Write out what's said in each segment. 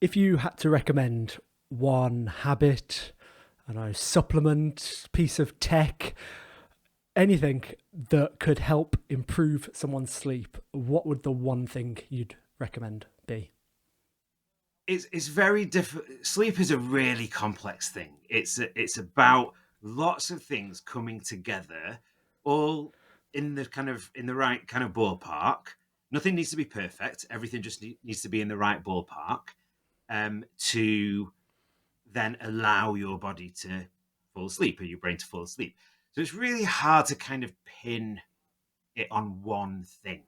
If you had to recommend one habit, I don't know, supplement, piece of tech, anything that could help improve someone's sleep, what would the one thing you'd recommend be? It's very different. Sleep is a really complex thing. It's about lots of things coming together, all in the right kind of ballpark. Nothing needs to be perfect. Everything just needs to be in the right ballpark, to then allow your body to fall asleep or your brain to fall asleep. So it's really hard to kind of pin it on one thing.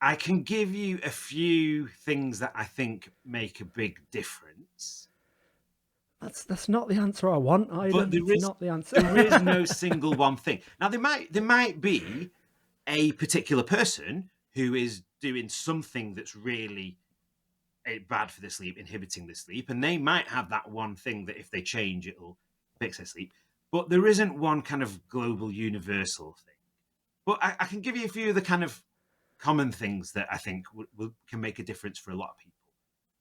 I can give you a few things that I think make a big difference. That's not the answer I want, But Aidan. It's not the answer. there is no single one thing. Now there might be a particular person who is doing something that's really bad for the sleep, inhibiting the sleep, and they might have that one thing that if they change, it'll fix their sleep. But there isn't one kind of global universal thing. But I can give you a few of the kind of common things that I think can make a difference for a lot of people.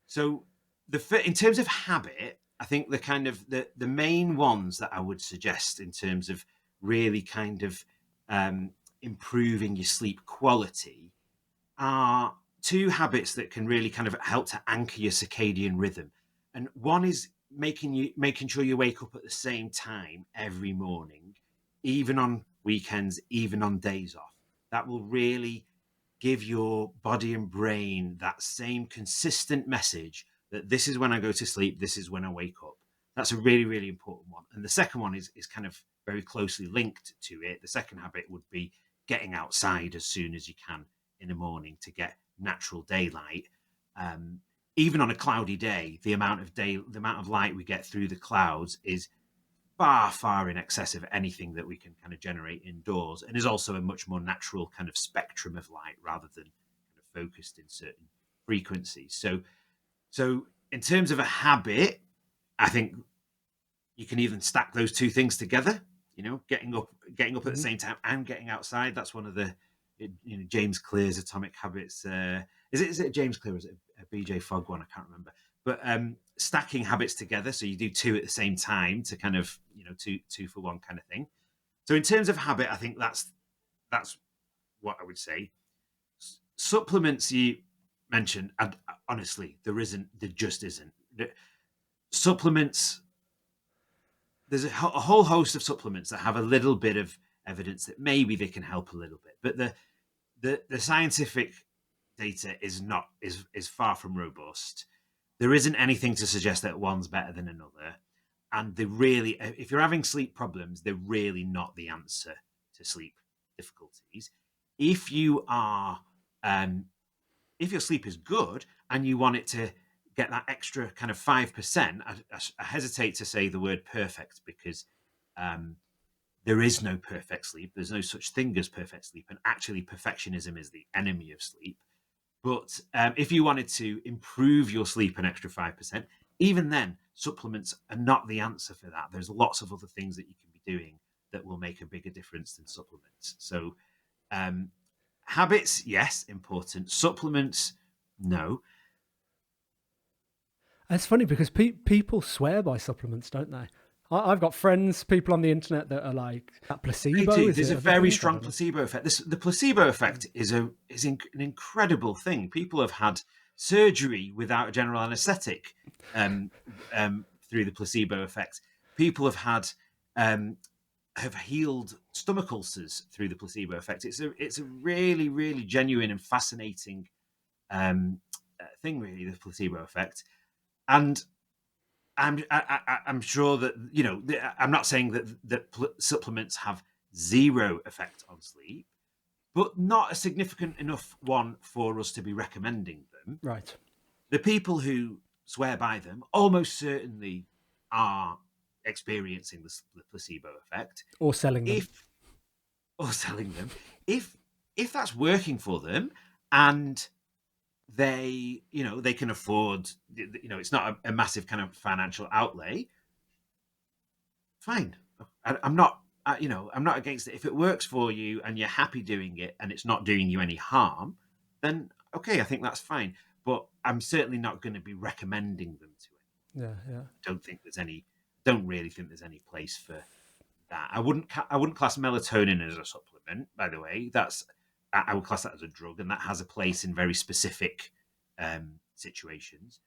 So in terms of habit, I think the main ones that I would suggest in terms of really kind of improving your sleep quality are two habits that can really kind of help to anchor your circadian rhythm. And one is making sure you wake up at the same time every morning, even on weekends, even on days off. That will really give your body and brain that same consistent message that this is when I go to sleep, this is when I wake up. That's a really, really important one. And the second one is kind of very closely linked to it. The second habit would be getting outside as soon as you can in the morning to get natural daylight. Even on a cloudy day, the amount of light we get through the clouds is far, far in excess of anything that we can kind of generate indoors, and is also a much more natural kind of spectrum of light rather than kind of focused in certain frequencies. So in terms of a habit, I think you can even stack those two things together. Getting up at the same time and getting outside. That's one of the James Clear's Atomic Habits. Is it James Clear? Or is it a BJ Fogg one? I can't remember. But stacking habits together, so you do two at the same time to kind of two for one kind of thing. So in terms of habit, I think that's what I would say. Supplements you mentioned, honestly, there just isn't. Supplements, there's a whole host of supplements that have a little bit of evidence that maybe they can help a little bit, but the scientific data is far from robust. There isn't anything to suggest that one's better than another, and if you're having sleep problems, they're really not the answer to sleep difficulties. If you are, if your sleep is good and you want it to get that extra kind of 5%, I hesitate to say the word perfect because there is no perfect sleep. There's no such thing as perfect sleep, and actually, perfectionism is the enemy of sleep. But if you wanted to improve your sleep an extra 5%, even then, supplements are not the answer for that. There's lots of other things that you can be doing that will make a bigger difference than supplements. So habits, yes, important. Supplements, no. It's funny because people swear by supplements, don't they? I've got friends, people on the internet that are like, that placebo. There's a very strong placebo effect. The placebo effect is an incredible thing. People have had surgery without a general anaesthetic through the placebo effect. People have healed stomach ulcers through the placebo effect. It's a really, really genuine and fascinating thing, really, the placebo effect. And I'm sure that I'm not saying that supplements have zero effect on sleep, but not a significant enough one for us to be recommending them. Right. The people who swear by them almost certainly are experiencing the placebo effect, Or selling them. If that's working for them and they can afford, it's not a massive kind of financial outlay, fine. I'm not against it. If it works for you and you're happy doing it and it's not doing you any harm, then okay, I think that's fine. but I'm certainly not going to be recommending them to anyone. Yeah. Don't really think there's any place for that. I wouldn't class melatonin as a supplement, by the way. I would class that as a drug, and that has a place in very specific situations.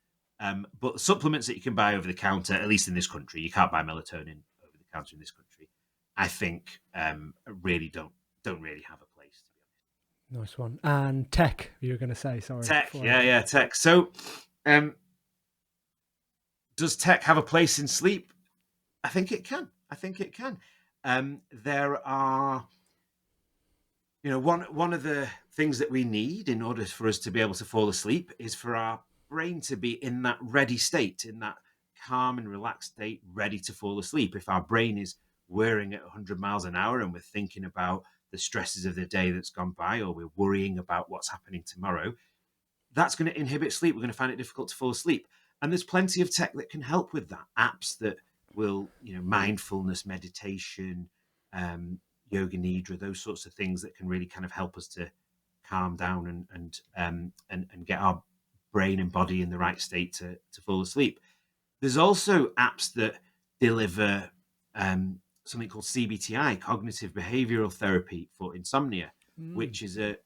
But supplements that you can buy over the counter, at least in this country, you can't buy melatonin over the counter in this country. I think really don't really have a place, to be honest. Nice one. And tech, you were going to say, sorry. Tech, yeah, tech. So, does tech have a place in sleep? I think it can. There are, one of the things that we need in order for us to be able to fall asleep is for our brain to be in that ready state, in that calm and relaxed state, ready to fall asleep. If our brain is whirring at 100 miles an hour and we're thinking about the stresses of the day that's gone by, or we're worrying about what's happening tomorrow, that's going to inhibit sleep. We're going to find it difficult to fall asleep. And there's plenty of tech that can help with that. Apps that will, mindfulness, meditation, yoga nidra, those sorts of things that can really kind of help us to calm down and get our brain and body in the right state to fall asleep. There's also apps that deliver something called CBTI, cognitive behavioral therapy for insomnia, which is a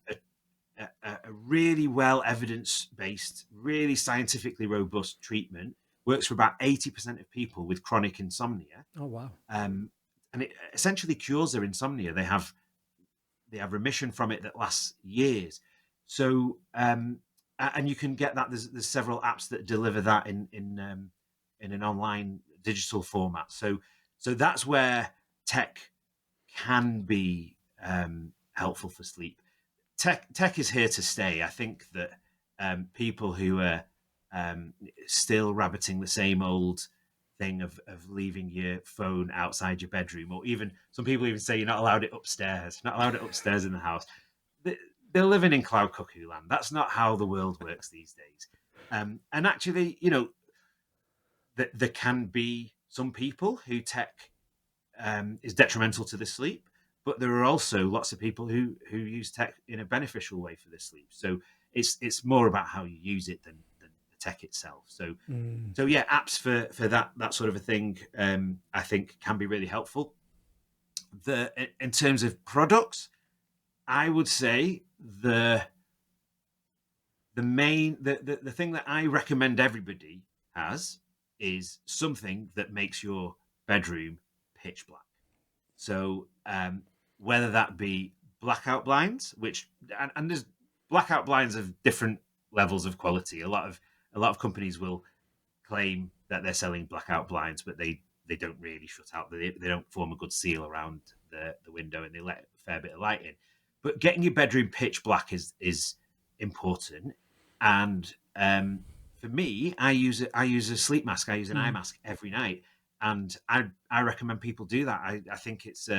really well evidence-based, really scientifically robust treatment. Works for about 80% of people with chronic insomnia. Oh, wow. And it essentially cures their insomnia. They have remission from it that lasts years. So, and you can get that. There's several apps that deliver that in an online digital format. So that's where tech can be helpful for sleep. Tech is here to stay. I think that people who are still rabbiting the same old thing of leaving your phone outside your bedroom, or even some people even say you're not allowed it upstairs in the house. They're living in cloud cuckoo land. That's not how the world works these days. And actually, there can be some people who tech is detrimental to the sleep, but there are also lots of people who use tech in a beneficial way for their sleep. So it's more about how you use it than the tech itself. So yeah, apps for that sort of a thing, I think can be really helpful. In terms of products, I would say the thing that I recommend everybody has is something that makes your bedroom pitch black. So whether that be blackout blinds, which and there's blackout blinds of different levels of quality. A lot of companies will claim that they're selling blackout blinds, but they don't really shut out. They don't form a good seal around the window, and they let a fair bit of light in. But getting your bedroom pitch black is important. And for me, I use a sleep mask. I use an eye mask every night, and I recommend people do that. I think it's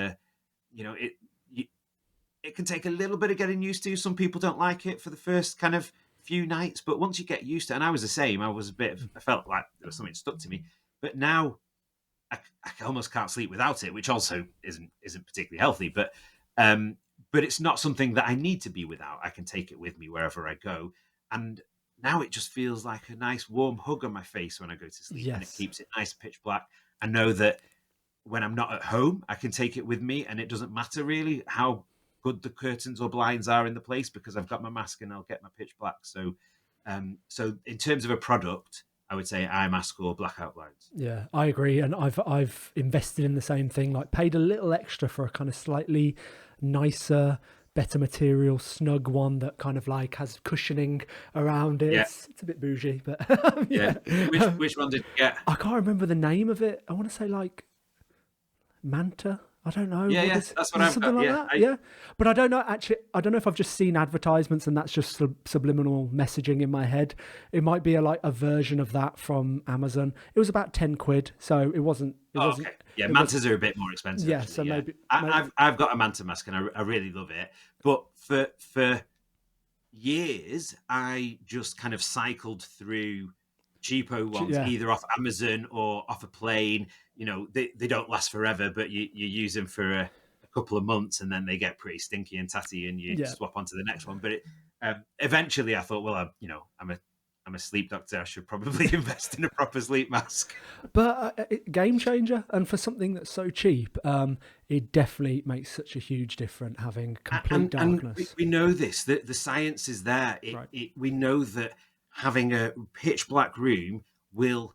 it can take a little bit of getting used to. Some people don't like it for the first kind of few nights, but once you get used to it, and I was the same. I felt like there was something stuck to me, but now I almost can't sleep without it, which also isn't particularly healthy. But it's not something that I need to be without. I can take it with me wherever I go, and now it just feels like a nice warm hug on my face when I go to sleep, and it keeps it nice pitch black. I know that when I'm not at home, I can take it with me, and it doesn't matter really how good the curtains or blinds are in the place, because I've got my mask and I'll get my pitch black. So in terms of a product, I would say eye mask or blackout blinds. Yeah, I agree. And I've invested in the same thing, like paid a little extra for a kind of slightly nicer, better material, snug one that kind of like has cushioning around it. Yeah. It's a bit bougie, but yeah. Which one did you get? I can't remember the name of it. I want to say like Manta. I don't know. Yeah, that's what I've got. Like that? Yeah. But I don't know, actually. I don't know if I've just seen advertisements and that's just subliminal messaging in my head. It might be a version of that from Amazon. It was about 10 quid, so it wasn't. Okay. Yeah, Mantas are a bit more expensive. Yeah, actually, so maybe I've got a Manta mask and I really love it. But for years, I just kind of cycled through cheapo ones, either off Amazon or off a plane. They don't last forever, but you use them for a couple of months and then they get pretty stinky and tatty and you swap onto the next one. But eventually I thought, well, I'm a I'm a sleep doctor. I should probably invest in a proper sleep mask. But game changer, and for something that's so cheap, it definitely makes such a huge difference having complete And darkness. we know this, that the science is there. Right. We know that having a pitch black room will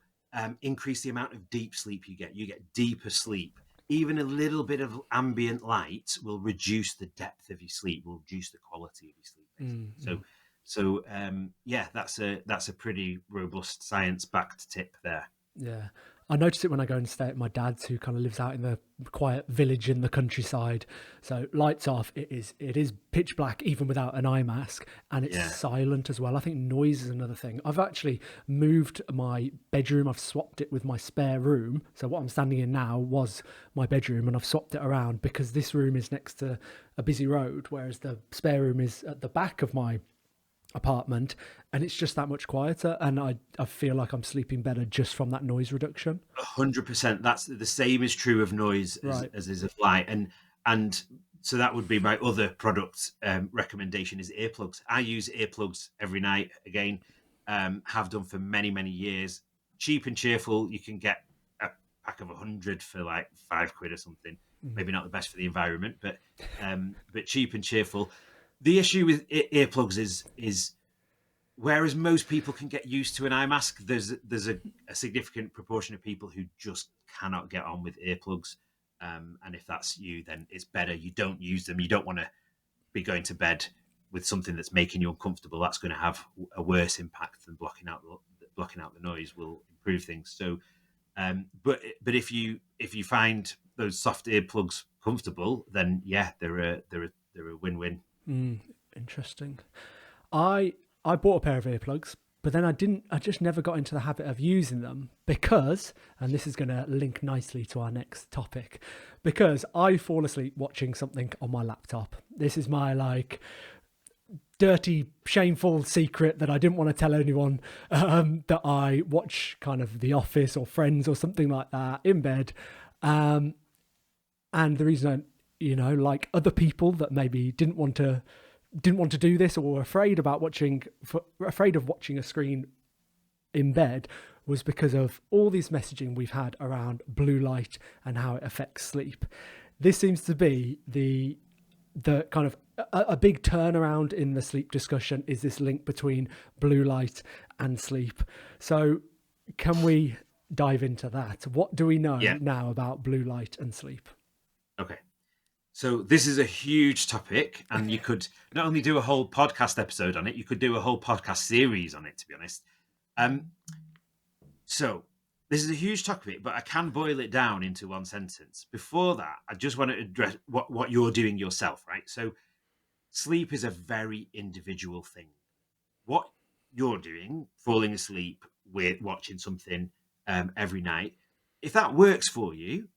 increase the amount of deep sleep you get. You get deeper sleep. Even a little bit of ambient light will reduce the depth of your sleep, will reduce the quality of your sleep, basically. So yeah, that's a pretty robust science-backed tip there. Yeah. I notice it when I go and stay at my dad's, who kind of lives out in the quiet village in the countryside. So lights off, it is pitch black even without an eye mask, and it's silent as well. I think noise is another thing. I've actually moved my bedroom. I've swapped it with my spare room. So what I'm standing in now was my bedroom, and I've swapped it around because this room is next to a busy road, whereas the spare room is at the back of my apartment, and it's just that much quieter, and I feel like I'm sleeping better just from that noise reduction. 100%. That's the same is true of noise as is of light, and so that would be my other product recommendation is earplugs. I use earplugs every night. Again, have done for many years. Cheap and cheerful. You can get a pack of 100 for like £5 or something. Maybe not the best for the environment, but cheap and cheerful. The issue with earplugs is whereas most people can get used to an eye mask, there's a significant proportion of people who just cannot get on with earplugs. And if that's you, then it's better you don't use them. You don't want to be going to bed with something that's making you uncomfortable. That's going to have a worse impact than blocking out the noise will improve things. So, but if you find those soft earplugs comfortable, then yeah, they're a win-win. Interesting. I bought a pair of earplugs, but then I just never got into the habit of using them because, and this is going to link nicely to our next topic, because I fall asleep watching something on my laptop. This is my dirty, shameful secret that I didn't want to tell anyone, that I watch kind of The Office or Friends or something like that in bed. And the reason like other people that maybe didn't want to do this or were afraid of watching a screen in bed was because of all this messaging we've had around blue light and how it affects sleep. This seems to be the kind of a big turnaround in the sleep discussion, is this link between blue light and sleep. So can we dive into that? What do we know now about blue light and sleep? Okay. So this is a huge topic, and you could not only do a whole podcast episode on it, you could do a whole podcast series on it, to be honest. So this is a huge topic, but I can boil it down into one sentence. Before that, I just want to address what you're doing yourself, right? So sleep is a very individual thing. What you're doing, falling asleep with watching something every night, if that works for you,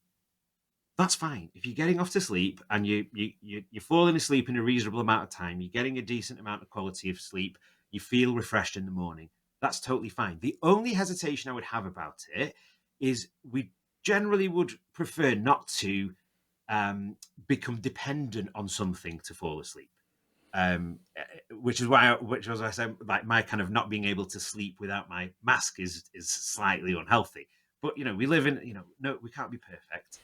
that's fine. If you're getting off to sleep and you're falling asleep in a reasonable amount of time, you're getting a decent amount of quality of sleep, you feel refreshed in the morning, that's totally fine. The only hesitation I would have about it is we generally would prefer not to become dependent on something to fall asleep. Which is why I said, like, my kind of not being able to sleep without my mask is slightly unhealthy. But we live in no, we can't be perfect.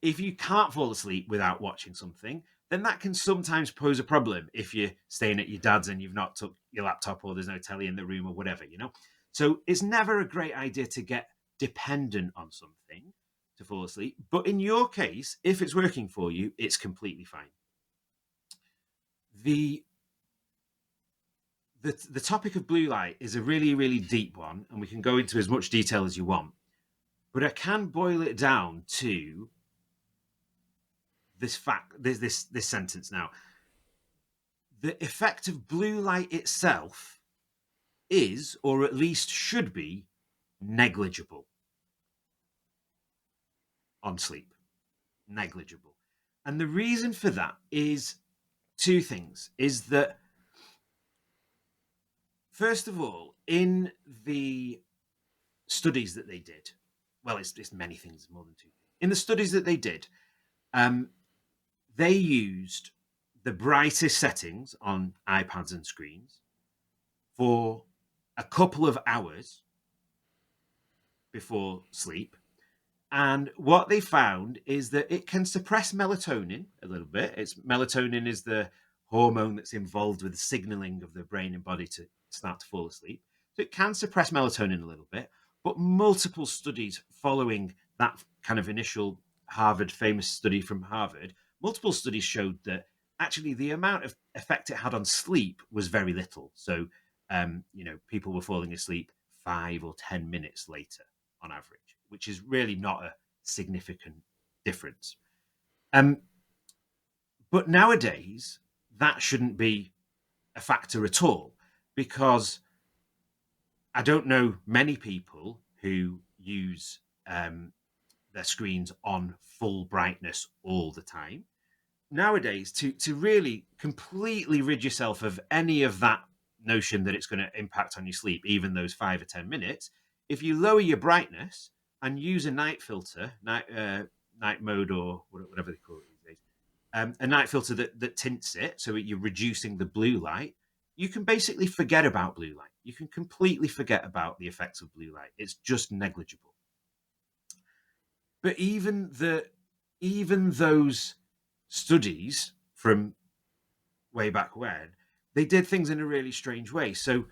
If you can't fall asleep without watching something, then that can sometimes pose a problem if you're staying at your dad's and you've not took your laptop or there's no telly in the room or whatever, So it's never a great idea to get dependent on something to fall asleep. But in your case, if it's working for you, it's completely fine. The topic of blue light is a really, really deep one, and we can go into as much detail as you want. But I can boil it down to this sentence now. The effect of blue light itself is, or at least should be, negligible on sleep. Negligible. And the reason for that is two things. Is that, first of all, in the studies that they did, well, it's many things, more than two things. In the studies that they did, they used the brightest settings on iPads and screens for a couple of hours before sleep. And what they found is that it can suppress melatonin a little bit. Melatonin is the hormone that's involved with the signaling of the brain and body to start to fall asleep. So it can suppress melatonin a little bit, but multiple studies following that kind of initial famous study from Harvard, multiple studies showed that actually the amount of effect it had on sleep was very little. So, people were falling asleep 5 or 10 minutes later on average, which is really not a significant difference. But nowadays, that shouldn't be a factor at all, because I don't know many people who use their screens on full brightness all the time. Nowadays, to really completely rid yourself of any of that notion that it's going to impact on your sleep, even those 5 or 10 minutes, if you lower your brightness and use a night filter, night mode, or whatever they call it these days, a night filter that tints it, so you're reducing the blue light, you can basically forget about blue light. You can completely forget about the effects of blue light. It's just negligible. But even those studies from way back when, they did things in a really strange way. So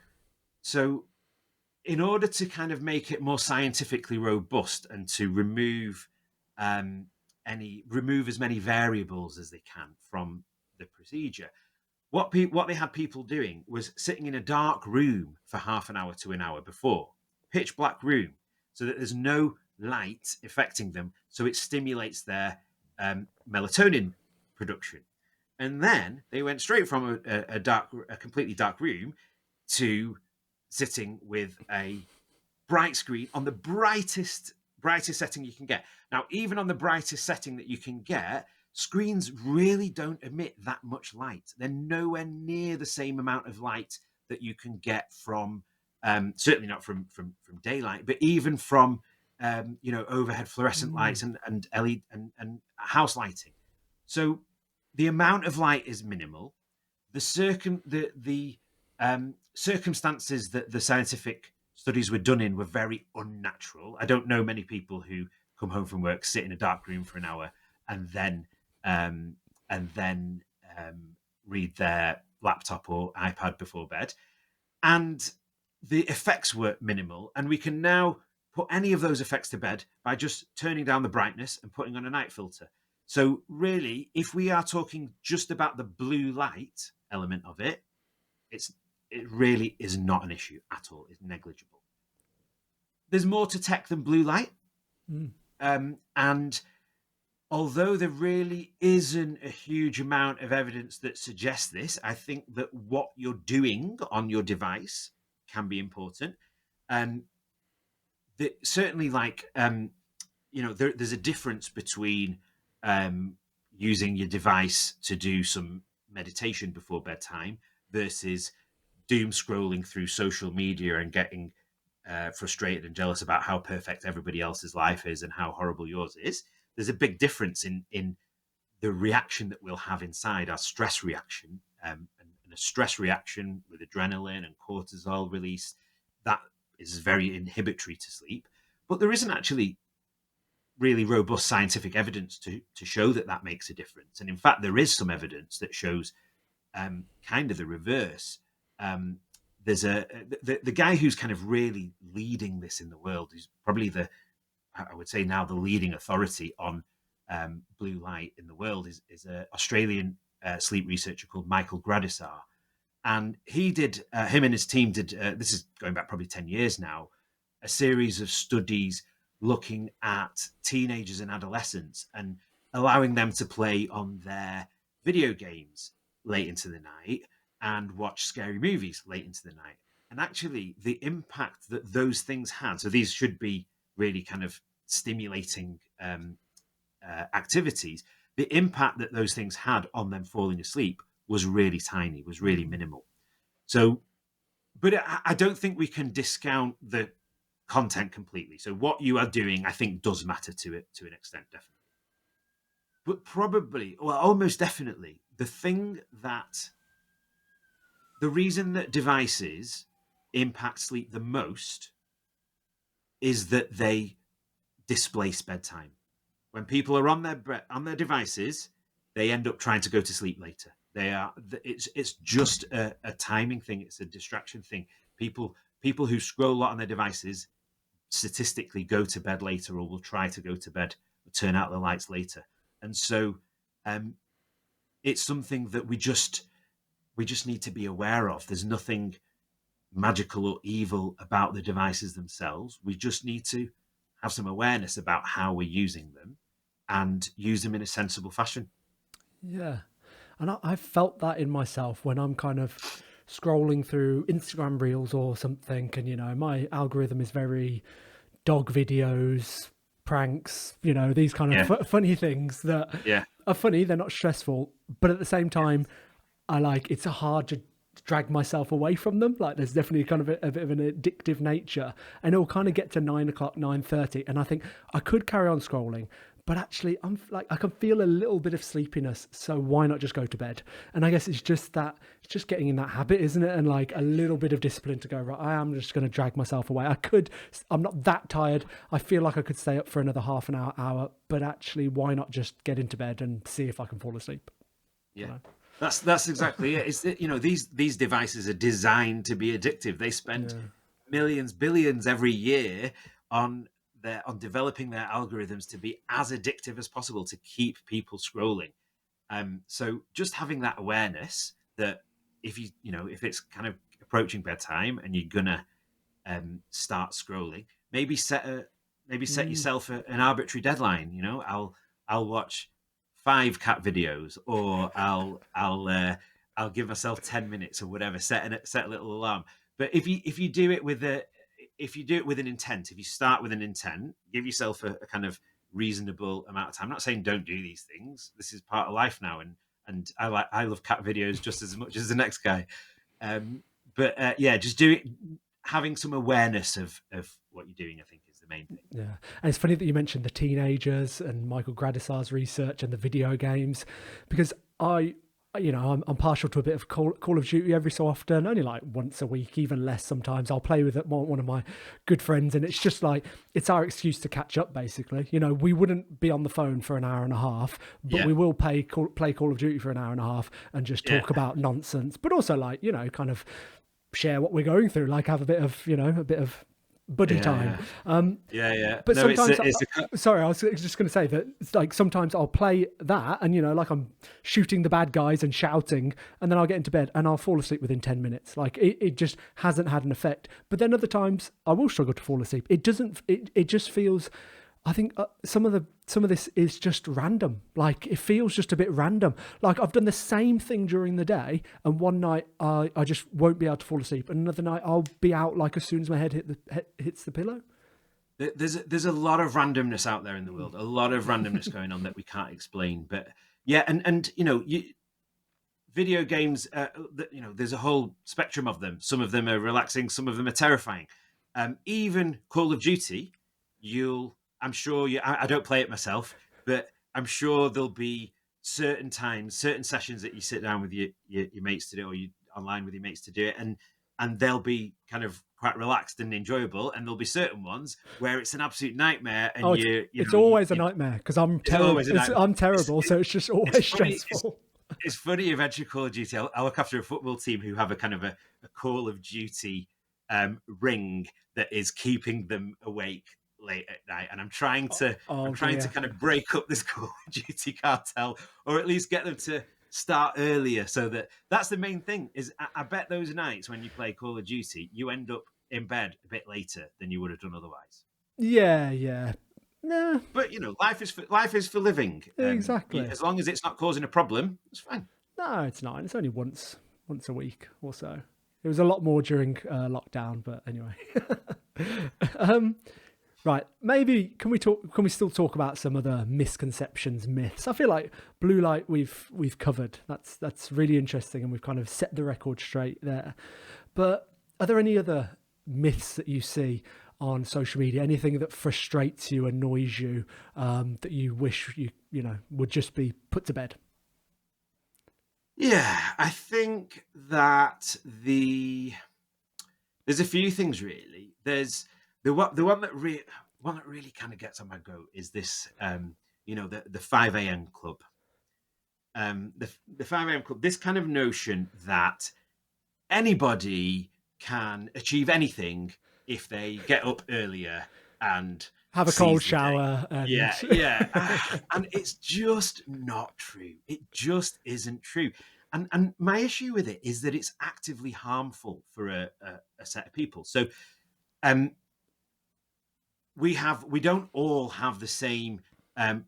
in order to kind of make it more scientifically robust and to remove as many variables as they can from the procedure, what they had people doing was sitting in a dark room for half an hour to an hour before, pitch black room, so that there's no light affecting them, so it stimulates their melatonin production. And then they went straight from a completely dark room to sitting with a bright screen on the brightest setting you can get. Now, even on the brightest setting that you can get, screens really don't emit that much light. They're nowhere near the same amount of light that you can get from, certainly not from daylight, but even from overhead fluorescent lights and LED and house lighting. So the amount of light is minimal. The circumstances that the scientific studies were done in were very unnatural. I don't know many people who come home from work, sit in a dark room for an hour, and then read their laptop or iPad before bed. And the effects were minimal, and we can now put any of those effects to bed by just turning down the brightness and putting on a night filter. So really, if we are talking just about the blue light element of it, it really is not an issue at all. It's negligible. There's more to tech than blue light. And although there really isn't a huge amount of evidence that suggests this, I think that what you're doing on your device can be important. Certainly, there's a difference between using your device to do some meditation before bedtime versus doom scrolling through social media and getting frustrated and jealous about how perfect everybody else's life is and how horrible yours is. There's a big difference in the reaction that we'll have inside, our stress reaction, and a stress reaction with adrenaline and cortisol release, that is very inhibitory to sleep. But there isn't actually really robust scientific evidence to show that makes a difference. And in fact, there is some evidence that shows kind of the reverse. There's the guy who's kind of really leading this in the world, who's probably I would say now the leading authority on blue light in the world, is an Australian sleep researcher called Michael Gradisar. And he did, him and his team did, this is going back probably 10 years now, a series of studies looking at teenagers and adolescents and allowing them to play on their video games late into the night and watch scary movies late into the night. And actually, the impact that those things had, so these should be really kind of stimulating activities, the impact that those things had on them falling asleep was really tiny, was really minimal. So, but I don't think we can discount the content completely. So what you are doing, I think, does matter to it to an extent, definitely. But probably, well, almost definitely, the reason that devices impact sleep the most is that they displace bedtime. When people are on their devices, they end up trying to go to sleep later. It's just a timing thing. It's a distraction thing. People who scroll a lot on their devices statistically go to bed later, or will try to go to bed or turn out the lights later. And so it's something that we just need to be aware of. There's nothing magical or evil about the devices themselves. We just need to have some awareness about how we're using them and use them in a sensible fashion. Yeah. And I've felt that in myself when I'm kind of scrolling through Instagram reels or something. And, you know, my algorithm is very dog videos, pranks, you know, these kind of funny things that are funny. They're not stressful. But at the same time, it's hard to drag myself away from them. Like there's definitely kind of a bit of an addictive nature, and it'll kind of get to 9 o'clock, 9:30. And I think I could carry on scrolling, but actually I can feel a little bit of sleepiness. So why not just go to bed? And I guess it's just getting in that habit, isn't it? And like a little bit of discipline to go, right, I am just going to drag myself away. I'm not that tired. I feel like I could stay up for another half an hour, but actually why not just get into bed and see if I can fall asleep? Yeah. You know? That's exactly it. It's, you know, these devices are designed to be addictive. They spend millions, billions every year on developing their algorithms to be as addictive as possible to keep people scrolling. So just having that awareness that if it's kind of approaching bedtime and you're gonna start scrolling, maybe set yourself an arbitrary deadline. You know, I'll watch 5 cat videos, or I'll give myself 10 minutes or whatever. Set a little alarm. But if you do it with an intent, if you start with an intent, give yourself a kind of reasonable amount of time. I'm not saying don't do these things. This is part of life now, and I love cat videos just as much as the next guy. But just do it. Having some awareness of what you're doing, I think, is the main thing. Yeah. And it's funny that you mentioned the teenagers and Michael Gradisar's research and the video games, because I'm partial to a bit of Call of Duty every so often, only like once a week, even less sometimes. I'll play with one of my good friends, and it's just like, it's our excuse to catch up, basically. You know, we wouldn't be on the phone for an hour and a half, but we will play Call of Duty for an hour and a half and just talk about nonsense, but also like, you know, kind of share what we're going through, like have a bit of buddy time. But no, sometimes sorry, I was just going to say that it's like sometimes I'll play that and, you know, like I'm shooting the bad guys and shouting, and then I'll get into bed and I'll fall asleep within 10 minutes. Like it just hasn't had an effect. But then other times I will struggle to fall asleep. It just feels, I think some of this is just random. Like it feels just a bit random. Like I've done the same thing during the day, and one night I just won't be able to fall asleep, and another night I'll be out like as soon as my head hits the pillow. There's a lot of randomness out there in the world. A lot of randomness going on that we can't explain. But and you know, video games. You know, there's a whole spectrum of them. Some of them are relaxing. Some of them are terrifying. Even Call of Duty, I'm sure I don't play it myself, but I'm sure there'll be certain times, certain sessions that you sit down with your mates to do, or you online with your mates to do it, and they'll be kind of quite relaxed and enjoyable, and there'll be certain ones where it's an absolute nightmare, and it's always a nightmare because I'm terrible. I'm terrible, so it's just always stressful. It's funny you mentioned Call of Duty. I look after a football team who have a kind of a Call of Duty ring that is keeping them awake late at night, and I'm trying to kind of break up this Call of Duty cartel, or at least get them to start earlier. So that's the main thing. Is I bet those nights when you play Call of Duty, you end up in bed a bit later than you would have done otherwise. Yeah. Nah. But you know, life is for living. Exactly. As long as it's not causing a problem, it's fine. No, it's not. It's only once a week or so. It was a lot more during lockdown, but anyway. Right, maybe can we still talk about some other misconceptions, myths? I feel like blue light we've covered. That's really interesting, and we've kind of set the record straight there. But are there any other myths that you see on social media? Anything that frustrates you, annoys you, that you wish you would just be put to bed? Yeah, I think that There's a few things really. There's the one that really kind of gets on my goat is this, the 5 a.m. club. The 5 a.m. club. This kind of notion that anybody can achieve anything if they get up earlier and Have a cold seize the day. shower and Yeah. And it's just not true. It just isn't true. And my issue with it is that it's actively harmful for a set of people. So we don't all have the same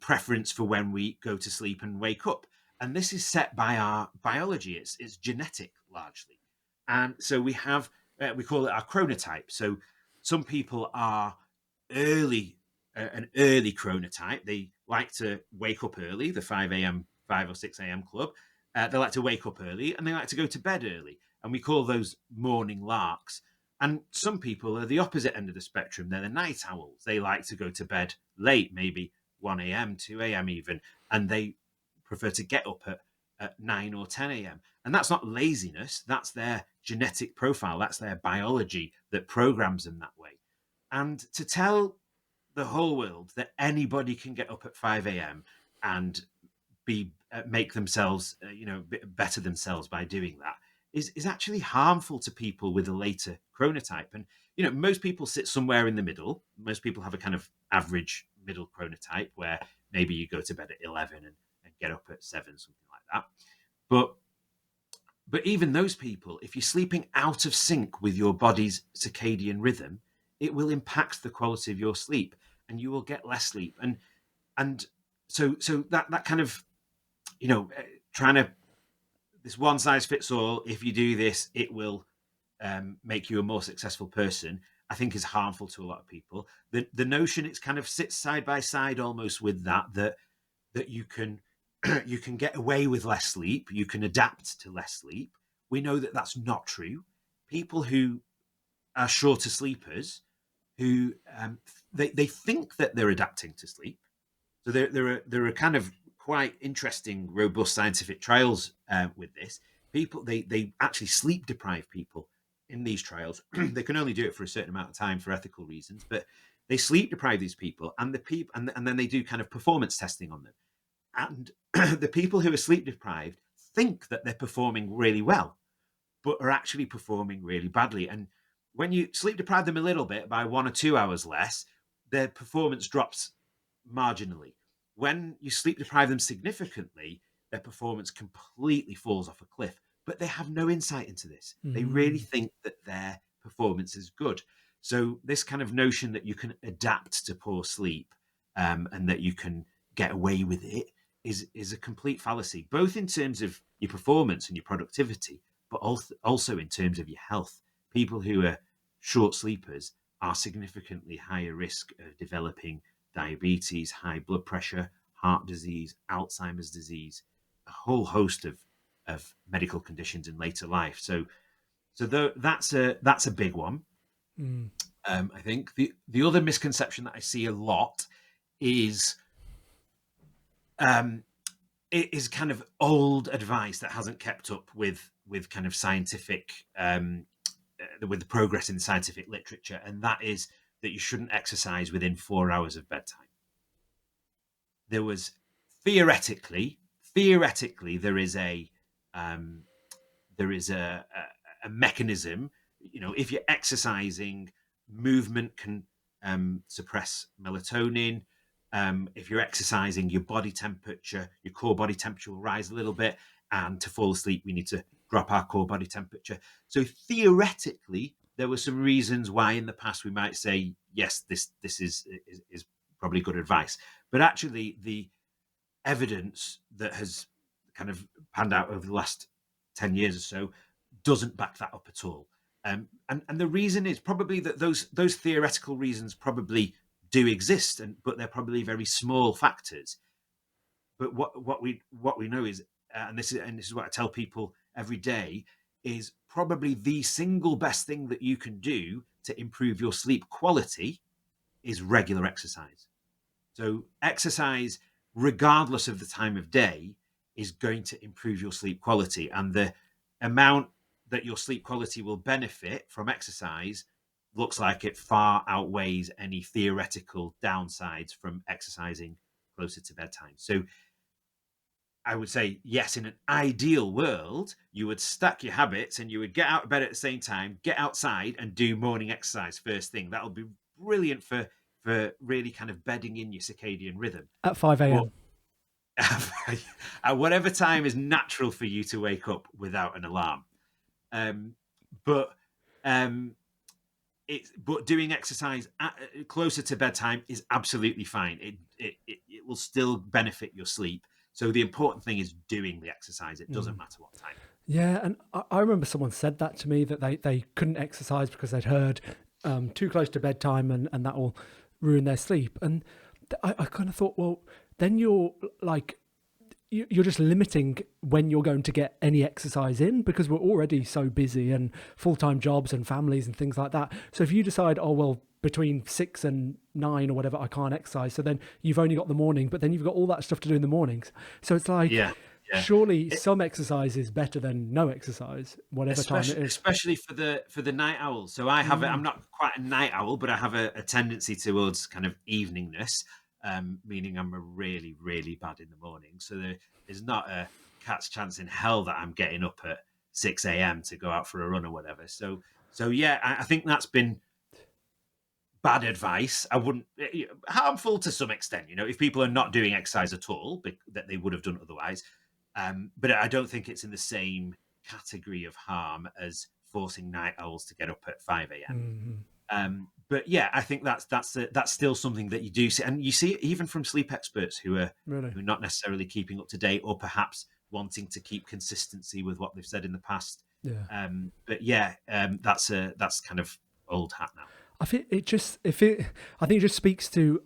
preference for when we go to sleep and wake up. And this is set by our biology. It's genetic largely. And so we have, we call it our chronotype. So some people are an early chronotype. They like to wake up early, the 5 a.m., 5 or 6 a.m. club. They like to wake up early and they like to go to bed early. And we call those morning larks. And some people are the opposite end of the spectrum. They're the night owls. They like to go to bed late, maybe 1 a.m., 2 a.m. even, and they prefer to get up at 9 or 10 a.m. And that's not laziness. That's their genetic profile. That's their biology that programs them that way. And to tell the whole world that anybody can get up at 5 a.m. and make themselves, better themselves by doing that is actually harmful to people with a later chronotype. And, most people sit somewhere in the middle. Most people have a kind of average middle chronotype where maybe you go to bed at 11 and get up at 7, something like that. But even those people, if you're sleeping out of sync with your body's circadian rhythm, it will impact the quality of your sleep and you will get less sleep. And so that kind of, trying to, this one size fits all, if you do this, it will make you a more successful person, I think is harmful to a lot of people. The notion, it's kind of sits side by side almost with that you can you can get away with less sleep, you can adapt to less sleep. We know that that's not true. People who are shorter sleepers, who they think that they're adapting to sleep. So there are kind of quite interesting, robust scientific trials with this. People they actually sleep deprive people in these trials. They can only do it for a certain amount of time for ethical reasons, but they sleep deprive these people, and and then they do kind of performance testing on them. And the people who are sleep deprived think that they're performing really well, but are actually performing really badly. And when you sleep deprive them a little bit by 1 or 2 hours less, their performance drops marginally. When you sleep deprive them significantly, their performance completely falls off a cliff. But they have no insight into this. They really think that their performance is good. So this kind of notion that you can adapt to poor sleep and that you can get away with it is a complete fallacy, both in terms of your performance and your productivity, but also in terms of your health. People who are short sleepers are significantly higher risk of developing diabetes, high blood pressure, heart disease, Alzheimer's disease, a whole host of medical conditions in later life. So that's a big one. I think the other misconception that I see a lot is it is kind of old advice that hasn't kept up with kind of scientific with the progress in scientific literature, and that is that you shouldn't exercise within 4 hours of bedtime. There was theoretically there is a mechanism. If you're exercising, movement can suppress melatonin. If you're exercising, your core body temperature will rise a little bit, and to fall asleep, we need to drop our core body temperature. So theoretically, there were some reasons why in the past we might say, yes, this is probably good advice. But actually, the evidence that has kind of panned out over the last 10 years or so doesn't back that up at all. And the reason is probably that those theoretical reasons probably do exist, but they're probably very small factors. But what we know is, and this is what I tell people every day, is probably the single best thing that you can do to improve your sleep quality is regular exercise. So exercise, regardless of the time of day, is going to improve your sleep quality. And the amount that your sleep quality will benefit from exercise looks like it far outweighs any theoretical downsides from exercising closer to bedtime. So I would say, yes, in an ideal world, you would stack your habits and you would get out of bed at the same time, get outside and do morning exercise first thing. That'll be brilliant for really kind of bedding in your circadian rhythm. At 5 a.m. At whatever time is natural for you to wake up without an alarm. But doing exercise closer to bedtime is absolutely fine. It will still benefit your sleep. So the important thing is doing the exercise. It doesn't matter what time. Yeah, and I remember someone said that to me, that they couldn't exercise because they'd heard too close to bedtime and that will ruin their sleep. And I kind of thought, well, then you're like, you're just limiting when you're going to get any exercise in, because we're already so busy and full-time jobs and families and things like that. So if you decide, oh, well, between 6 and 9 or whatever, I can't exercise, so then you've only got the morning, but then you've got all that stuff to do in the mornings. So it's like, surely some exercise is better than no exercise, whatever time it is. Especially for the night owl. So I have I'm not quite a night owl, but I have a tendency towards kind of eveningness. Meaning I'm really, really bad in the morning. So there's not a cat's chance in hell that I'm getting up at 6 a.m. to go out for a run or whatever. So yeah, I think that's been bad advice. I wouldn't, harmful to some extent, if people are not doing exercise at all, that they would have done otherwise. But I don't think it's in the same category of harm as forcing night owls to get up at 5 a.m. But yeah, I think that's still something that you do see, and you see it even from sleep experts who are not necessarily keeping up to date, or perhaps wanting to keep consistency with what they've said in the past. But yeah, that's kind of old hat now. I think it just speaks to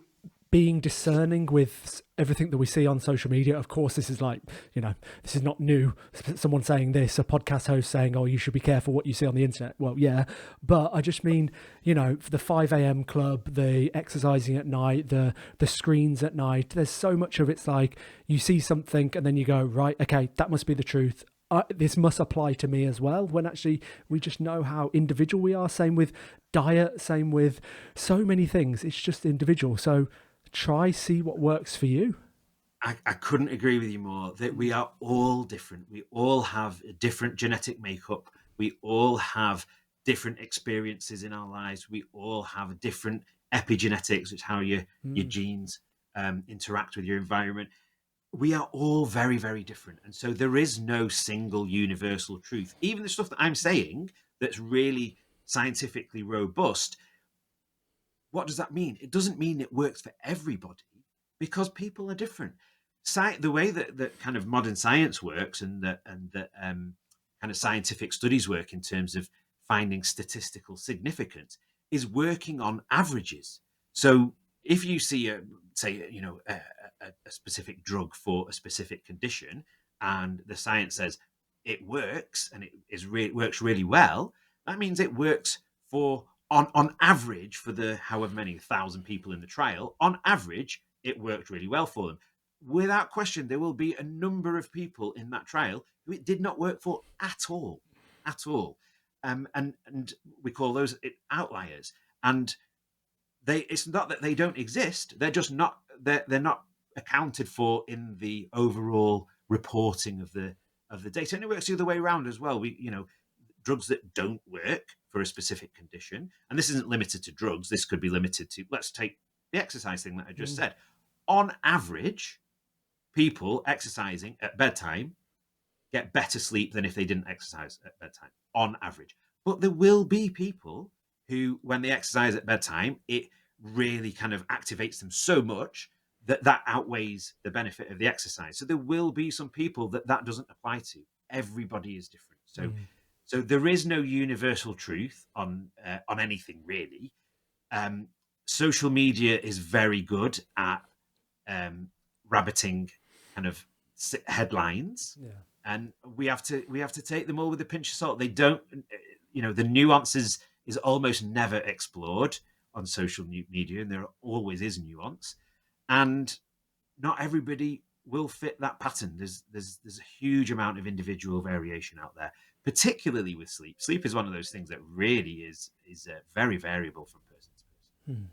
being discerning with everything that we see on social media. Of course, this is like, this is not new. Someone saying this, a podcast host saying, oh, you should be careful what you see on the internet. Well, yeah, but I just mean, for the 5 a.m. club, the exercising at night, the screens at night, there's so much of it's like you see something and then you go, right, okay, that must be the truth. This must apply to me as well, when actually we just know how individual we are. Same with diet, same with so many things. It's just individual. So see what works for you. I couldn't agree with you more, that we are all different. We all have a different genetic makeup. We all have different experiences in our lives. We all have different epigenetics, which is how your genes interact with your environment. We are all very, very different. And so there is no single universal truth. Even the stuff that I'm saying that's really scientifically robust, what does that mean? It doesn't mean it works for everybody, because people are different. The way that kind of modern science works and that kind of scientific studies work in terms of finding statistical significance is working on averages. So if you see a specific drug for a specific condition, and the science says it works and it works really well, that means it works for on average for the however many 1,000 people in the trial. On average, it worked really well for them. Without question, there will be a number of people in that trial who it did not work for at all. And we call those outliers. And it's not that they don't exist; they're just not. They're not accounted for in the overall reporting of the data. And it works the other way around as well. Drugs that don't work for a specific condition, and this isn't limited to drugs. This could be limited to, let's take the exercise thing that I just said. On average, people exercising at bedtime get better sleep than if they didn't exercise at bedtime, on average. But there will be people who, when they exercise at bedtime, it really kind of activates them so much that outweighs the benefit of the exercise. So there will be some people that doesn't apply to. Everybody is different. So there is no universal truth on anything really. Social media is very good at rabbiting kind of headlines, and we have to take them all with a pinch of salt. They don't, the nuances is almost never explored on social media, and there always is nuance, and not everybody will fit that pattern. There's a huge amount of individual variation out there, particularly with sleep. Sleep is one of those things that really is very variable from person to person.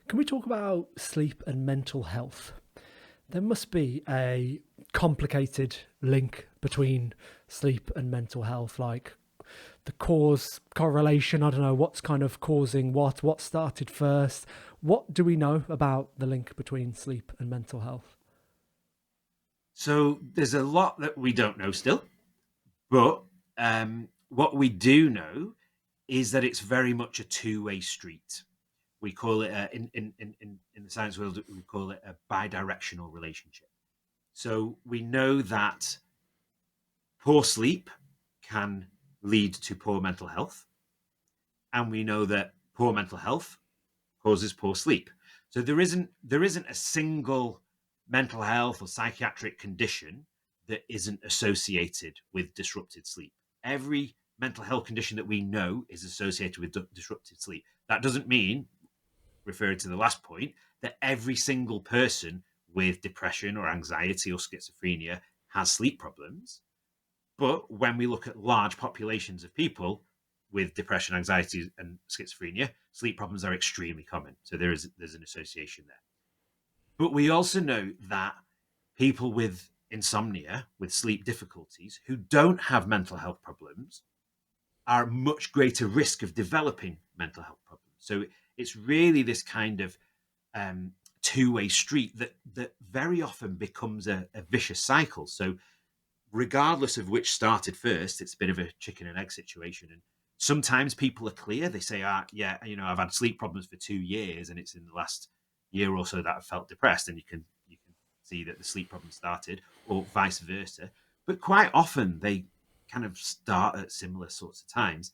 Can we talk about sleep and mental health? There must be a complicated link between sleep and mental health, like the cause correlation. I don't know what's kind of causing what started first. What do we know about the link between sleep and mental health? So there's a lot that we don't know still, but what we do know is that it's very much a two-way street. We call it in the science world, we call it a bidirectional relationship. So we know that poor sleep can lead to poor mental health, and we know that poor mental health causes poor sleep. So there isn't a single mental health or psychiatric condition that isn't associated with disrupted sleep. Every mental health condition that we know is associated with disrupted sleep. That doesn't mean, referring to the last point, that every single person with depression or anxiety or schizophrenia has sleep problems. But when we look at large populations of people with depression, anxiety, and schizophrenia, sleep problems are extremely common. So there's an association there. But we also know that people with insomnia, with sleep difficulties, who don't have mental health problems, are at much greater risk of developing mental health problems. So it's really this kind of two-way street that very often becomes a vicious cycle. So regardless of which started first, it's a bit of a chicken and egg situation. And sometimes people are clear. They say, yeah, I've had sleep problems for 2 years, and it's in the last year or so that I've felt depressed. And you can see that the sleep problem started, or vice versa. But quite often they kind of start at similar sorts of times.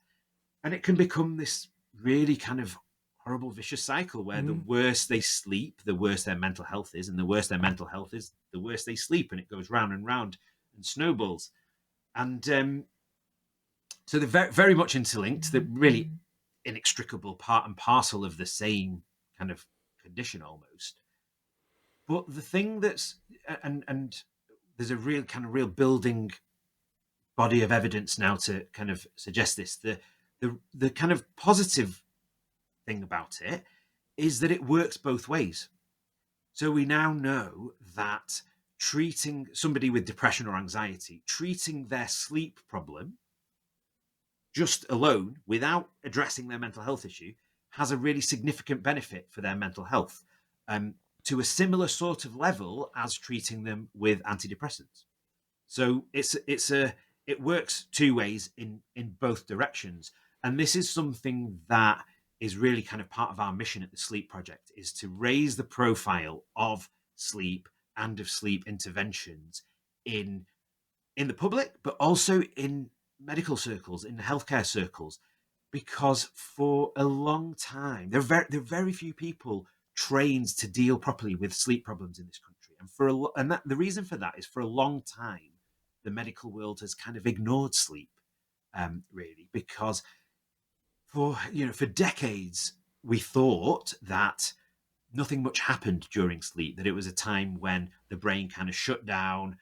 And it can become this really kind of horrible vicious cycle where the worse they sleep, the worse their mental health is, and the worse their mental health is, the worse they sleep, and it goes round and round and snowballs. And so they're very, very much interlinked. They're really inextricable part and parcel of the same kind of condition almost. But the thing that's and there's a real building body of evidence now to kind of suggest this. The kind of positive thing about it is that it works both ways. So we now know that treating somebody with depression or anxiety, treating their sleep problem just alone without addressing their mental health issue, has a really significant benefit for their mental health, to a similar sort of level as treating them with antidepressants. So it works two ways in both directions. And this is something that is really kind of part of our mission at the Sleep Project, is to raise the profile of sleep and of sleep interventions in the public, but also in medical circles, in healthcare circles, because for a long time there are very few people trained to deal properly with sleep problems in this country, and the reason for that is, for a long time the medical world has kind of ignored sleep, really, because for decades we thought that nothing much happened during sleep, that it was a time when the brain kind of shut down,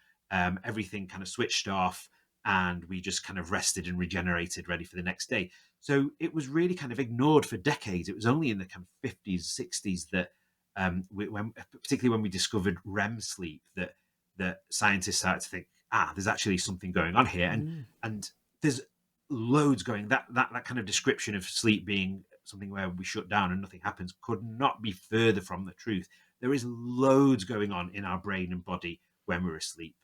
everything kind of switched off, and we just kind of rested and regenerated, ready for the next day. So it was really kind of ignored for decades. It was only in the kind of 50s, 60s that, particularly when we discovered REM sleep, that scientists started to think, there's actually something going on here, and there's loads going. That kind of description of sleep being something where we shut down and nothing happens could not be further from the truth. There is loads going on in our brain and body when we're asleep.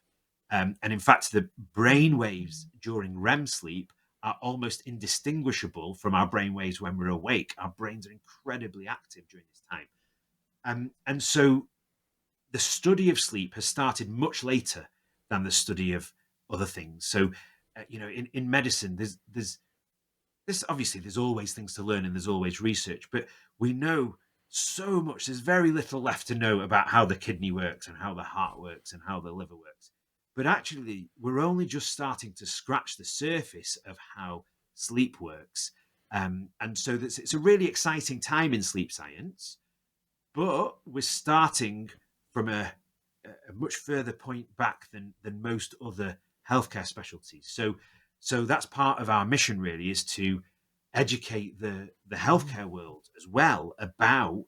And in fact, the brain waves during REM sleep are almost indistinguishable from our brain waves when we're awake. Our brains are incredibly active during this time. And so the study of sleep has started much later than the study of other things. So, in medicine, there's obviously there's always things to learn and there's always research, but we know so much. There's very little left to know about how the kidney works and how the heart works and how the liver works. But actually, we're only just starting to scratch the surface of how sleep works. And so it's a really exciting time in sleep science, but we're starting from a a much further point back than most other healthcare specialties. So that's part of our mission, really, is to educate the healthcare world as well about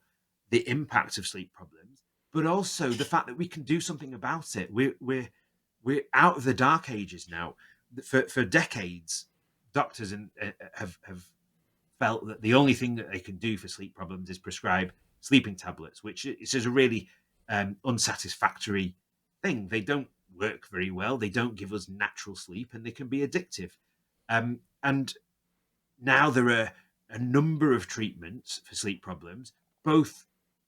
the impact of sleep problems, but also the fact that we can do something about it. We're out of the dark ages now. For decades, doctors have felt that the only thing that they can do for sleep problems is prescribe sleeping tablets, which is a really unsatisfactory thing. They don't work very well. They don't give us natural sleep, and they can be addictive. And now there are a number of treatments for sleep problems, both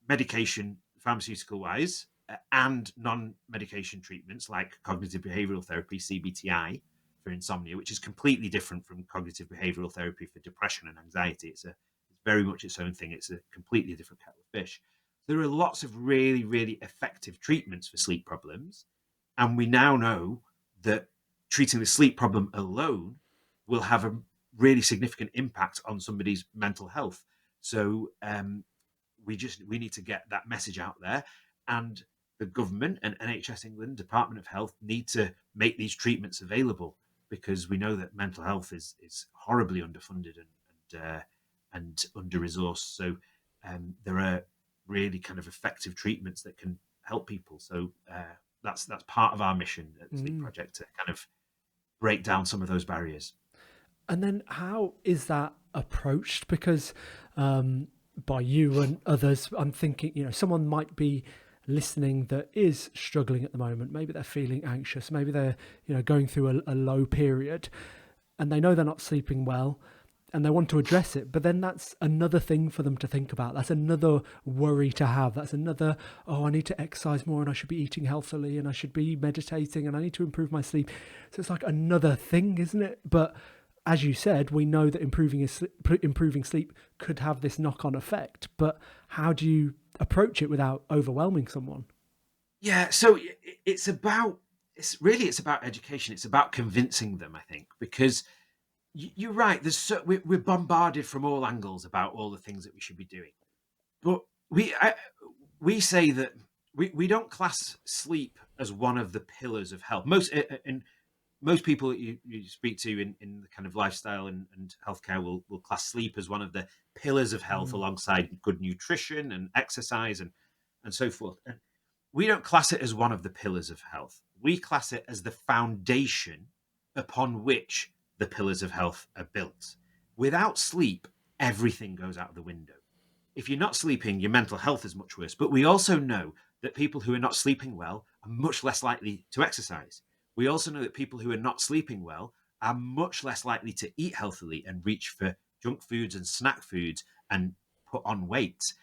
medication, pharmaceutical wise, and non-medication treatments like cognitive behavioral therapy, CBTI, for insomnia, which is completely different from cognitive behavioral therapy for depression and anxiety. It's very much its own thing. It's a completely different kettle of fish. There are lots of really, really effective treatments for sleep problems. And we now know that treating the sleep problem alone will have a really significant impact on somebody's mental health. So we need to get that message out there. And the government and NHS England, Department of Health, need to make these treatments available, because we know that mental health is horribly underfunded and under-resourced. So there are really kind of effective treatments that can help people. So that's part of our mission at the Sleep Project, to kind of break down some of those barriers. And then how is that approached? Because by you and others, I'm thinking, someone might be listening that is struggling at the moment. Maybe they're feeling anxious. Maybe they're, going through a low period, and they know they're not sleeping well, and they want to address it. But then that's another thing for them to think about. That's another worry to have. That's another, I need to exercise more, and I should be eating healthily, and I should be meditating, and I need to improve my sleep. So it's like another thing, isn't it? But as you said, we know that improving sleep could have this knock-on effect. But how do you approach it without overwhelming someone? Yeah, so it's about education. It's about convincing them, I think, because you're right. We're bombarded from all angles about all the things that we should be doing, but we say that we don't class sleep as one of the pillars of health. Most people that you speak to in the kind of lifestyle and healthcare will class sleep as one of the pillars of health, alongside good nutrition and exercise and so forth. And we don't class it as one of the pillars of health. We class it as the foundation upon which the pillars of health are built. Without sleep, everything goes out the window. If you're not sleeping, your mental health is much worse. But we also know that people who are not sleeping well are much less likely to exercise. We also know that people who are not sleeping well are much less likely to eat healthily and reach for junk foods and snack foods and put on weight.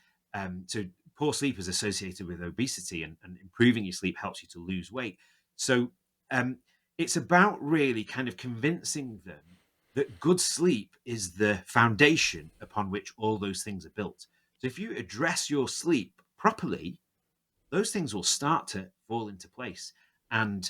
So poor sleep is associated with obesity, and improving your sleep helps you to lose weight. So it's about really kind of convincing them that good sleep is the foundation upon which all those things are built. So if you address your sleep properly, those things will start to fall into place, and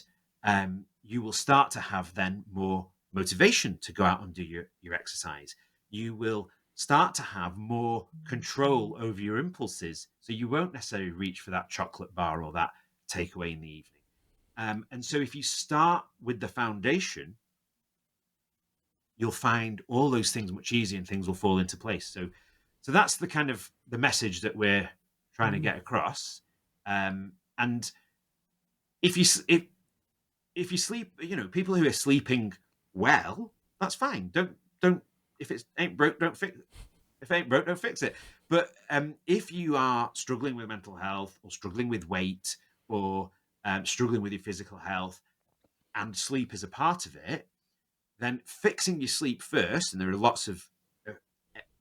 you will start to have then more motivation to go out and do your exercise. You will start to have more control over your impulses, so you won't necessarily reach for that chocolate bar or that takeaway in the evening. And so if you start with the foundation, you'll find all those things much easier, and things will fall into place. So that's the kind of the message that we're trying to get across. And if you sleep, people who are sleeping well, that's fine. Don't if it ain't broke, don't fix it. If it ain't broke, don't fix it. But if you are struggling with mental health, or struggling with weight, or struggling with your physical health, and sleep is a part of it, then fixing your sleep first, and there are lots of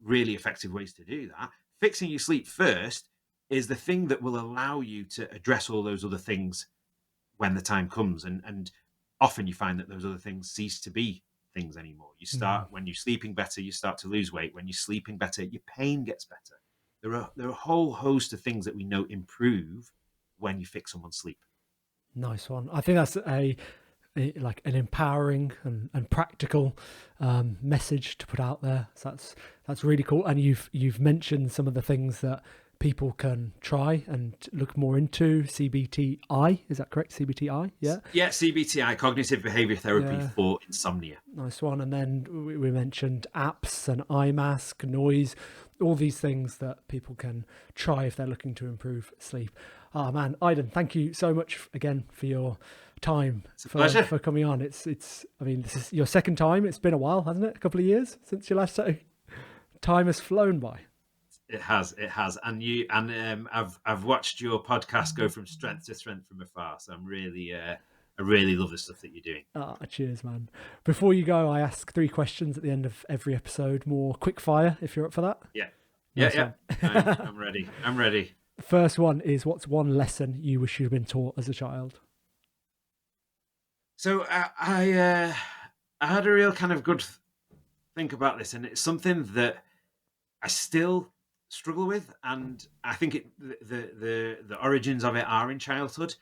really effective ways to do that. Fixing your sleep first is the thing that will allow you to address all those other things when the time comes. And often you find that those other things cease to be things anymore. You start, when you're sleeping better, you start to lose weight. When you're sleeping better, your pain gets better. There are a whole host of things that we know improve when you fix someone's sleep. Nice one. I think that's like an empowering and practical message to put out there. So that's really cool. And you've mentioned some of the things that people can try and look more into CBTI. Is that correct? CBTI? Yeah. Yeah, CBTI, cognitive behavior therapy for insomnia. Nice one. And then we mentioned apps and eye mask, noise, all these things that people can try if they're looking to improve sleep. Oh man, Eidn, thank you so much again for your time. It's a pleasure for coming on. It's I mean, this is your second time. It's been a while, hasn't it? A couple of years since you last. So time has flown by. It has, and I've watched your podcast go from strength to strength from afar. So I'm really, I really love the stuff that you're doing. Cheers, man. Before you go, I ask 3 questions at the end of every episode, more quick fire, if you're up for that. Yeah. Nice Yeah. I'm ready. I'm ready. The first one is, what's one lesson you wish you'd been taught as a child? So I had a real kind of good think about this, and it's something that I still struggle with, and I think the origins of it are in childhood.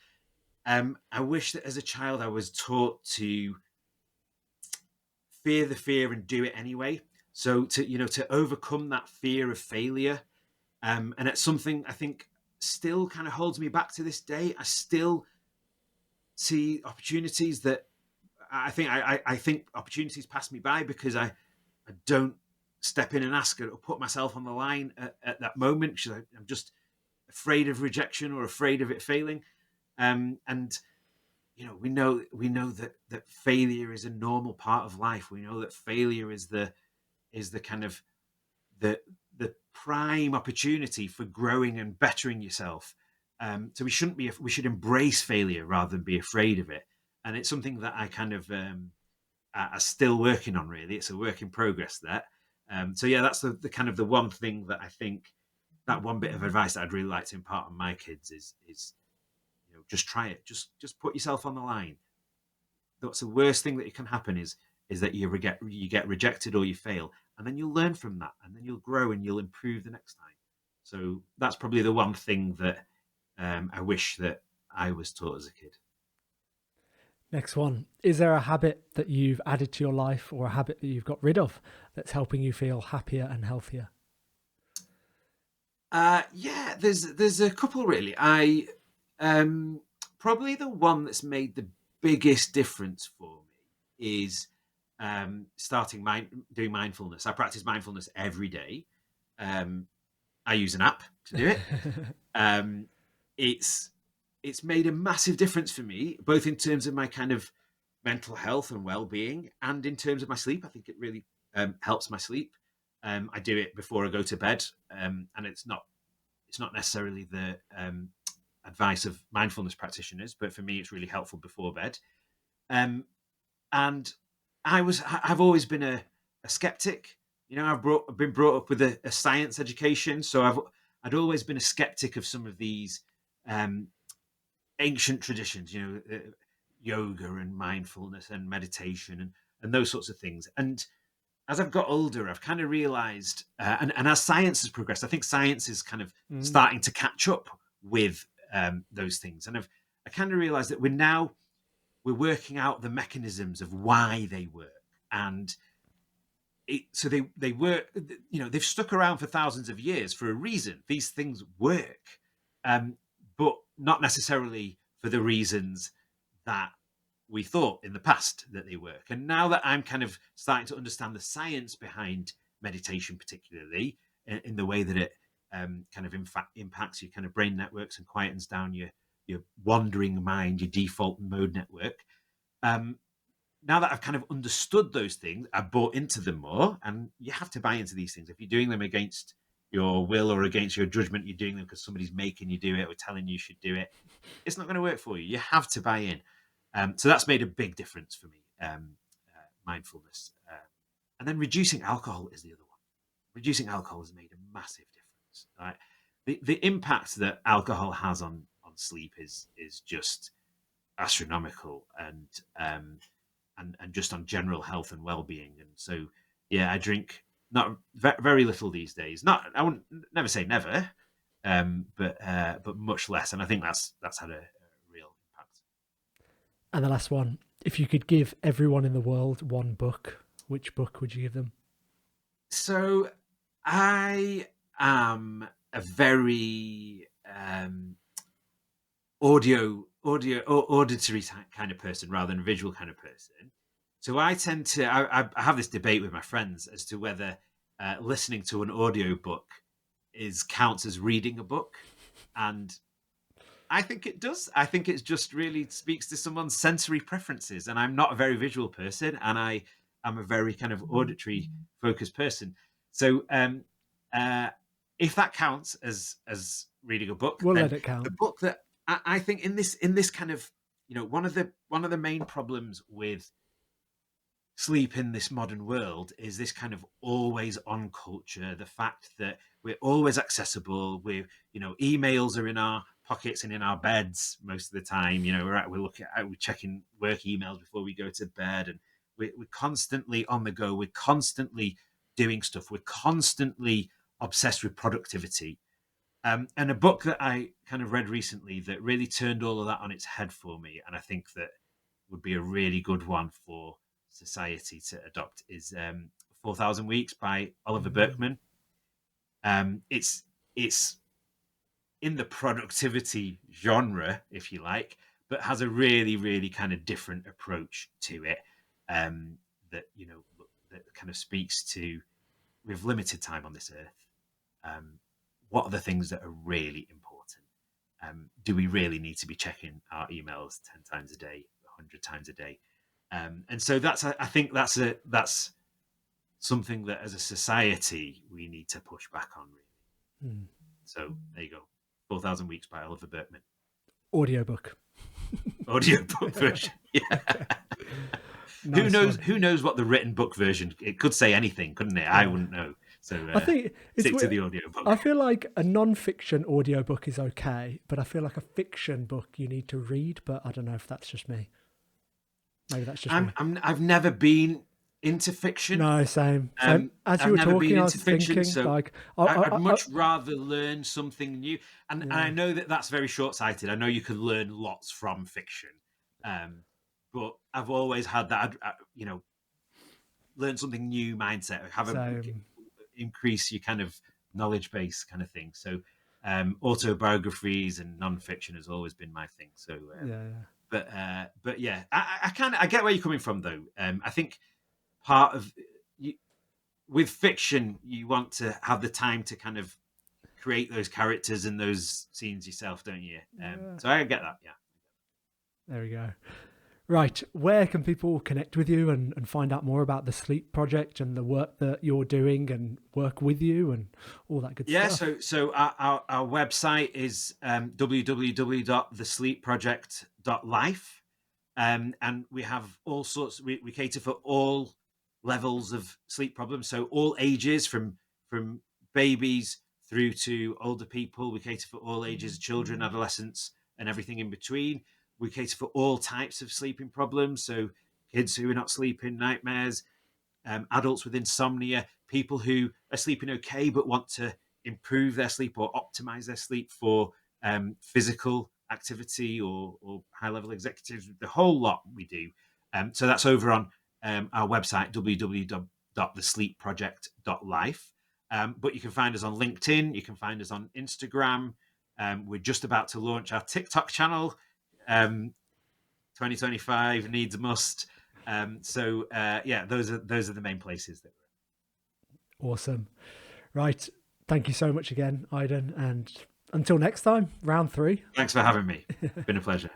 I wish that as a child I was taught to fear the fear and do it anyway. So to overcome that fear of failure, and it's something I think still kind of holds me back to this day. I still see opportunities that I think opportunities pass me by because I don't step in and ask or put myself on the line at that moment because I'm just afraid of rejection or afraid of it failing. And we know that failure is a normal part of life. We know that failure is the kind of the prime opportunity for growing and bettering yourself. So we should embrace failure rather than be afraid of it. And it's something that I kind of am still working on. Really, it's a work in progress. So yeah, that's the kind of the one thing that I think, that one bit of advice that I'd really like to impart on my kids is just try it. Just put yourself on the line. That's the worst thing that can happen is that you get rejected or you fail, and then you'll learn from that, and then you'll grow and you'll improve the next time. So that's probably the one thing that I wish that I was taught as a kid. Next one. Is there a habit that you've added to your life or a habit that you've got rid of that's helping you feel happier and healthier? Yeah, there's a couple really. I probably the one that's made the biggest difference for me is starting doing mindfulness. I practice mindfulness every day. I use an app to do it. It's made a massive difference for me, both in terms of my kind of mental health and well-being, and in terms of my sleep. I think it really helps my sleep. I do it before I go to bed, and it's not necessarily the advice of mindfulness practitioners, but for me, it's really helpful before bed. And I've always been a skeptic. I've been brought up with a science education, so I'd always been a skeptic of some of these ancient traditions, yoga and mindfulness and meditation and those sorts of things. And as I've got older, I've kind of realized, and as science has progressed, I think science is kind of starting to catch up with those things. And I kind of realized that we're working out the mechanisms of why they work. And so they work, they've stuck around for thousands of years for a reason. These things work, but not necessarily for the reasons that we thought in the past that they work. And now that I'm kind of starting to understand the science behind meditation, particularly in the way that it kind of impacts your kind of brain networks and quietens down your wandering mind, your default mode network. Now that I've kind of understood those things, I bought into them more. And you have to buy into these things. If you're doing them against your will or against your judgment, you're doing them because somebody's making you do it or telling you should do it, it's not going to work for you. You have to buy in. So that's made a big difference for me, mindfulness. And then reducing alcohol is the other one. Reducing alcohol has made a massive difference. Right? The impact that alcohol has on sleep is just astronomical, and just on general health and well-being. And so, yeah, I drink not very little these days. I wouldn't never say never, but much less. And I think that's had a real impact. And the last one, if you could give everyone in the world one book, which book would you give them? So I am a very auditory kind of person rather than a visual kind of person. So I tend to I have this debate with my friends as to whether listening to an audiobook counts as reading a book, and I think it does. I think it just really speaks to someone's sensory preferences, and I'm not a very visual person, and I am a very kind of auditory focused person. So if that counts as reading a book, We'll then let it count. the book that I think in this kind of, one of the main problems with sleep in this modern world is this kind of always on culture, the fact that we're always accessible. Emails are in our pockets and in our beds most of the time. We're checking work emails before we go to bed, and we're constantly on the go. We're constantly doing stuff. We're constantly obsessed with productivity. And a book that I kind of read recently that really turned all of that on its head for me, and I think that would be a really good one for society to adopt, is 4,000 Weeks by Oliver Burkeman. It's in the productivity genre, if you like, but has a really, really kind of different approach to it, that kind of speaks to, we've limited time on this earth. What are the things that are really important? Do we really need to be checking our emails 10 times a day, 100 times a day? And so I think that's something that as a society we need to push back on, really. So there you go. 4,000 Weeks by Oliver Burkeman. Audiobook Version. Yeah. Nice Who knows what the written book version, it could say anything, couldn't it? Yeah. I wouldn't know. So I think stick to the audiobook. I feel like a non-fiction audiobook is okay, but I feel like a fiction book you need to read, but I don't know if that's just me. Maybe that's just me. I've never been into fiction. No, same. As you were talking, I was thinking, so like, I'd much rather learn something new. And I know that that's very short-sighted. I know you can learn lots from fiction, but I've always had that, learn something new mindset, increase your kind of knowledge base kind of thing. So autobiographies and non-fiction has always been my thing. So but yeah, I get where you're coming from, though. I think part of with fiction, you want to have the time to kind of create those characters and those scenes yourself, don't you? So I get that. Yeah. There we go. Right, where can people connect with you and find out more about the Sleep Project and the work that you're doing and work with you and all that good stuff? Yeah, so our website is www.thesleepproject.life, and we have all sorts. We cater for all levels of sleep problems, so all ages, from babies through to older people. We cater for all ages, children, adolescents, and everything in between. We cater for all types of sleeping problems, so kids who are not sleeping, nightmares, adults with insomnia, people who are sleeping okay but want to improve their sleep or optimize their sleep for physical activity or high-level executives, the whole lot we do. So that's over on our website, www.thesleepproject.life. But you can find us on LinkedIn, you can find us on Instagram. We're just about to launch our TikTok channel. 2025 needs a must. So those are the main places that we're at. Awesome. Right. Thank you so much again, Eidn. And until next time, round 3. Thanks for having me. Been a pleasure.